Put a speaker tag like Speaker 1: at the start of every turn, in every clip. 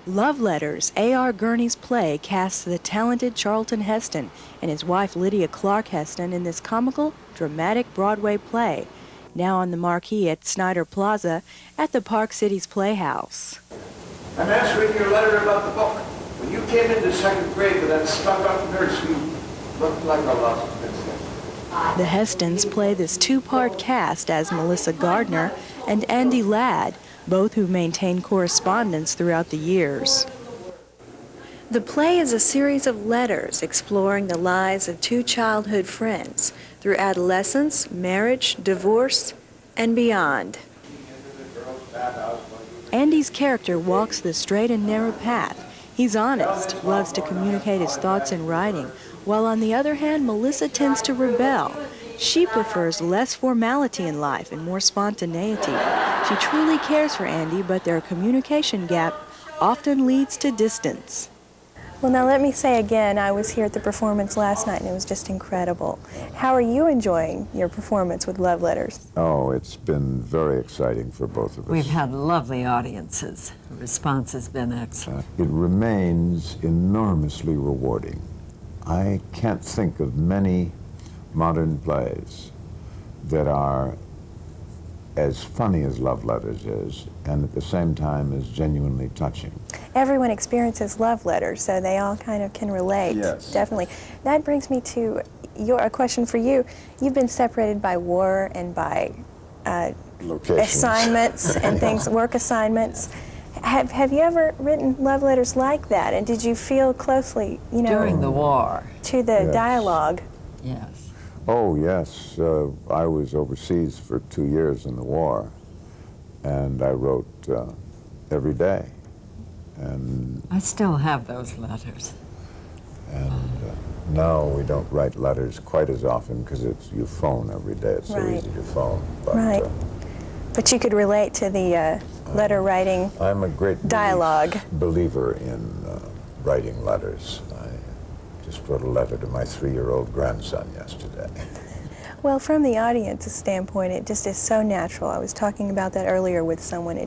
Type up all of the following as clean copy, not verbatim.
Speaker 1: Love Letters, A.R. Gurney's play, casts the talented Charlton Heston and his wife Lydia Heston in this comical, dramatic Broadway play, now on the marquee at Snyder Plaza at the Park Cities Playhouse.
Speaker 2: I'm answering your letter about the book. When you came into second grade with that stuck-up nurse, you looked like a lost princess.
Speaker 1: The Hestons play this two-part cast as Melissa Gardner and Andy Ladd, both who maintain correspondence throughout the years. The play is a series of letters exploring the lives of two childhood friends through adolescence, marriage, divorce, and beyond. Andy's character walks the straight and narrow path. He's honest, loves to communicate his thoughts in writing, while on the other hand, Melissa tends to rebel. She prefers less formality in life and more spontaneity. She truly cares for Andy, but their communication gap often leads to distance.
Speaker 3: Well, now let me say again, I was here at the performance last night and it was just incredible. How are you enjoying your performance with Love Letters?
Speaker 4: Oh, it's been very exciting for both of us.
Speaker 5: We've had lovely audiences. The response has been excellent.
Speaker 4: It remains enormously rewarding. I can't think of many modern plays that are as funny as Love Letters is, and at the same time is genuinely touching.
Speaker 3: Everyone experiences love letters, so they all kind of can relate.
Speaker 4: Yes.
Speaker 3: Definitely. That brings me to a question for you. You've been separated by war and by assignments and things, work assignments. Have you ever written love letters like that? And did you feel closely,
Speaker 5: during the war,
Speaker 3: to the dialogue?
Speaker 5: Yes.
Speaker 4: Oh, yes. I was overseas for 2 years in the war, and I wrote every day. And
Speaker 5: I still have those letters.
Speaker 4: And now we don't write letters quite as often because you phone every day. It's so easy to phone. But,
Speaker 3: right. But you could relate to the letter writing
Speaker 4: I'm a great
Speaker 3: dialogue.
Speaker 4: believer in writing letters. I just wrote a letter to my 3-year-old grandson yesterday.
Speaker 3: Well, from the audience's standpoint, it just is so natural. I was talking about that earlier with someone.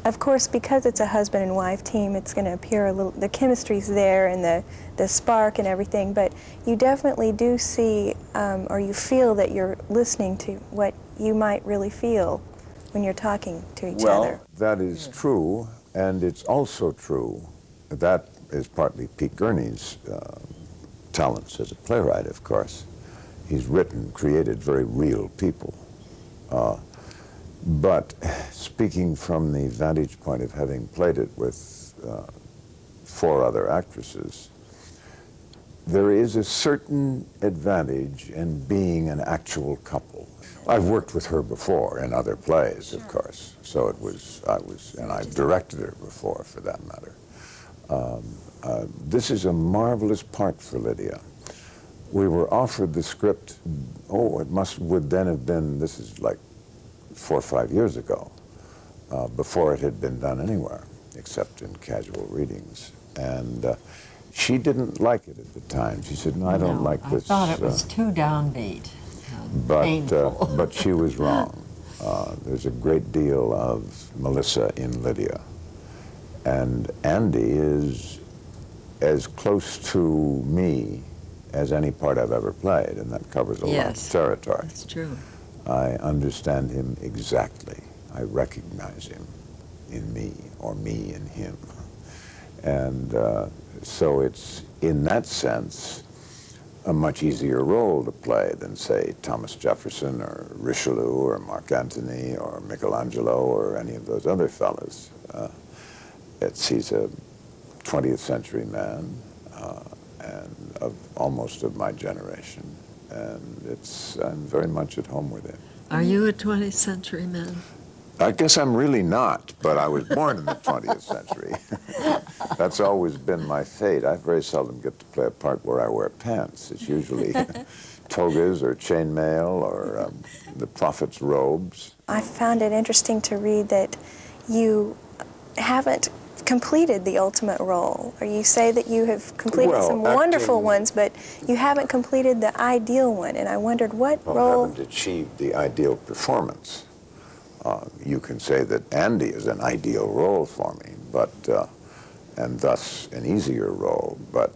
Speaker 3: Of course, because it's a husband and wife team, it's going to appear a little, the chemistry's there and the spark and everything, but you definitely do see, or you feel that you're listening to what you might really feel when you're talking to each other.
Speaker 4: Well, that is true, and it's also true that is partly Pete Gurney's talents as a playwright, of course. He's created very real people. But speaking from the vantage point of having played it with 4 other actresses, there is a certain advantage in being an actual couple. I've worked with her before in other plays, of course, so and I've directed her before, for that matter. This is a marvelous part for Lydia. We were offered the script, would then have been, this is like 4 or 5 years ago, before it had been done anywhere, except in casual readings. And she didn't like it at the time. She said, no, I don't like this.
Speaker 5: I thought it was too downbeat. Painful.
Speaker 4: But she was wrong. There's a great deal of Melissa in Lydia. And Andy is as close to me as any part I've ever played, and that covers a lot of territory.
Speaker 5: That's true.
Speaker 4: I understand him exactly. I recognize him in me, or me in him. And so it's, in that sense, a much easier role to play than, say, Thomas Jefferson or Richelieu or Mark Antony or Michelangelo or any of those other fellas. He's a 20th century man, and almost of my generation. And I'm very much at home with him.
Speaker 5: Are you a 20th century man?
Speaker 4: I guess I'm really not, but I was born in the 20th century. That's always been my fate. I very seldom get to play a part where I wear pants. It's usually togas or chainmail or the prophet's robes.
Speaker 3: I found it interesting to read that you haven't completed the ultimate role, or you say that you have completed some wonderful ones, but you haven't completed the ideal one, and I wondered what role...
Speaker 4: I haven't achieved the ideal performance. You can say that Andy is an ideal role for me, but and thus an easier role, but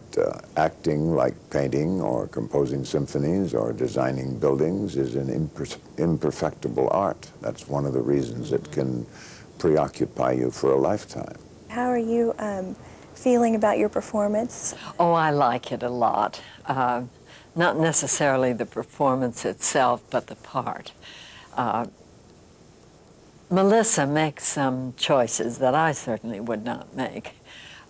Speaker 4: acting like painting or composing symphonies or designing buildings is an imperfectible art. That's one of the reasons it can preoccupy you for a lifetime.
Speaker 3: How are you feeling about your performance?
Speaker 5: Oh, I like it a lot. Not necessarily the performance itself, but the part. Melissa makes some choices that I certainly would not make.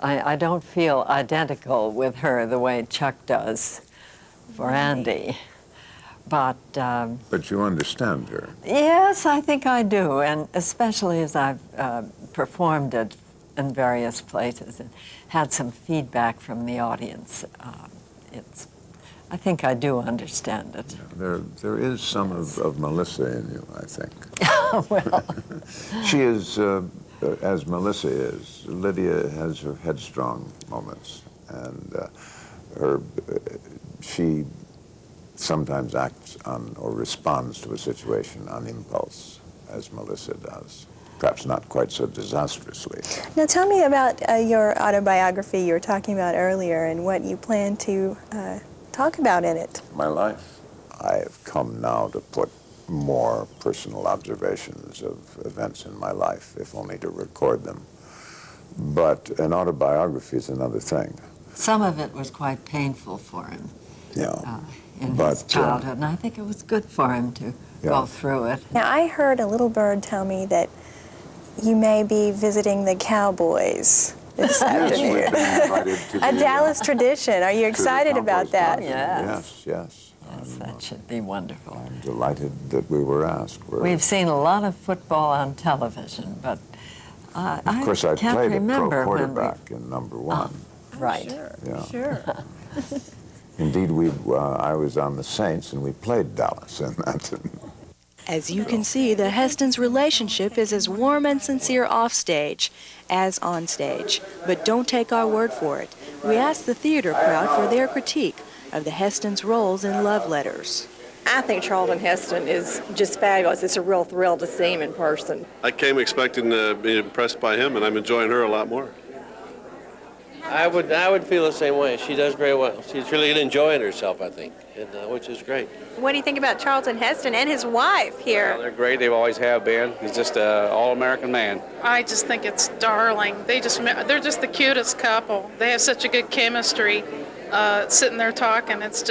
Speaker 5: I don't feel identical with her the way Chuck does for Andy. But
Speaker 4: you understand her.
Speaker 5: yes, I think I do, and especially as I've performed it in various places and had some feedback from the audience. I think I do understand it.
Speaker 4: There is some of Melissa in you, I think.
Speaker 5: Well,
Speaker 4: She is, as Melissa is, Lydia has her headstrong moments, and she sometimes acts on or responds to a situation on impulse, as Melissa does. Perhaps not quite so disastrously.
Speaker 3: Now tell me about your autobiography you were talking about earlier and what you plan to talk about in it.
Speaker 4: My life. I have come now to put more personal observations of events in my life, if only to record them. But an autobiography is another thing.
Speaker 5: some of it was quite painful for him in his childhood, and I think it was good for him to go through it.
Speaker 3: Now, I heard a little bird tell me that you may be visiting the Cowboys this afternoon.
Speaker 4: We've been invited to
Speaker 3: A Dallas tradition. Are you excited about that?
Speaker 5: Yes.
Speaker 4: Yes.
Speaker 5: Yes, that should be wonderful.
Speaker 4: I'm delighted that we were asked.
Speaker 5: We've seen a lot of football on television, but
Speaker 4: Of course, I
Speaker 5: can't
Speaker 4: played a
Speaker 5: remember
Speaker 4: pro
Speaker 5: when we...
Speaker 4: quarterback in number one.
Speaker 5: Right.
Speaker 3: Sure.
Speaker 4: Indeed, I was on the Saints, and we played Dallas in that.
Speaker 1: As you can see, the Hestons' relationship is as warm and sincere offstage as on stage. But don't take our word for it. We asked the theater crowd for their critique of the Hestons' roles in Love Letters.
Speaker 6: I think Charlton Heston is just fabulous. It's a real thrill to see him in person.
Speaker 7: I came expecting to be impressed by him, and I'm enjoying her a lot more.
Speaker 8: I would feel the same way. She does very well. She's really enjoying herself, I think, and, which is great.
Speaker 6: What do you think about Charlton Heston and his wife here?
Speaker 9: Well, they're great. They always have been. He's just an all-American man.
Speaker 10: I just think it's darling. They're just the cutest couple. They have such a good chemistry sitting there talking. It's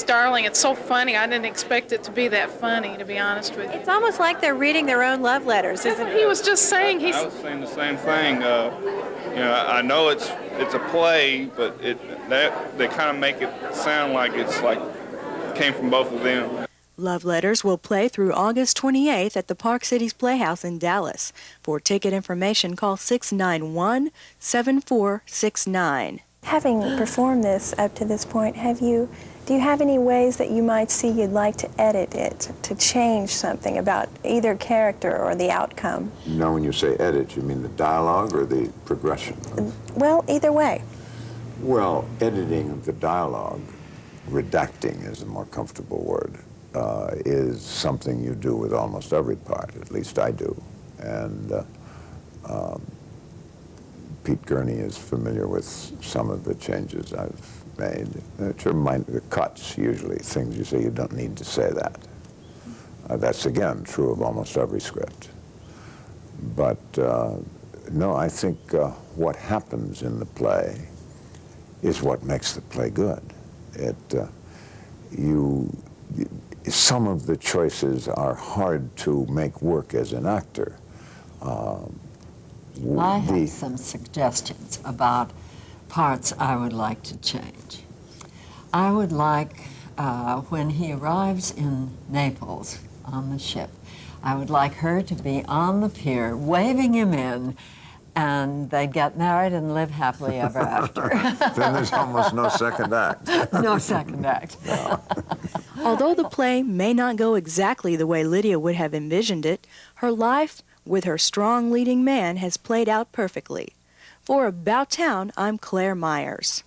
Speaker 10: darling. It's so funny. I didn't expect it to be that funny, to be honest with you.
Speaker 6: It's almost like they're reading their own love letters, isn't it?
Speaker 10: He was just saying
Speaker 9: I was saying the same thing. I know it's a play, but they kind of make it sound like it came from both of them.
Speaker 1: Love Letters will play through August 28th at the Park Cities Playhouse in Dallas. For ticket information, call 691-7469.
Speaker 3: Having performed this up to this point, do you have any ways that you might see you'd like to edit it, to change something about either character or the outcome?
Speaker 4: Now, when you say edit, you mean the dialogue or the progression?
Speaker 3: Well, either way.
Speaker 4: Well, editing of the dialogue, redacting is a more comfortable word, is something you do with almost every part, at least I do. And Pete Gurney is familiar with some of the changes I've made, which are minor cuts, usually, things you say you don't need to say that. That's, again, true of almost every script. But, no, I think what happens in the play is what makes the play good. Some of the choices are hard to make work as an actor.
Speaker 5: I have some suggestions about parts I would like to change. I would like, when he arrives in Naples on the ship, I would like her to be on the pier waving him in, and they'd get married and live happily ever after.
Speaker 4: Then there's almost no second act.
Speaker 5: No second act.
Speaker 4: No.
Speaker 1: Although the play may not go exactly the way Lydia would have envisioned it, her life with her strong leading man has played out perfectly. For About Town, I'm Claire Myers.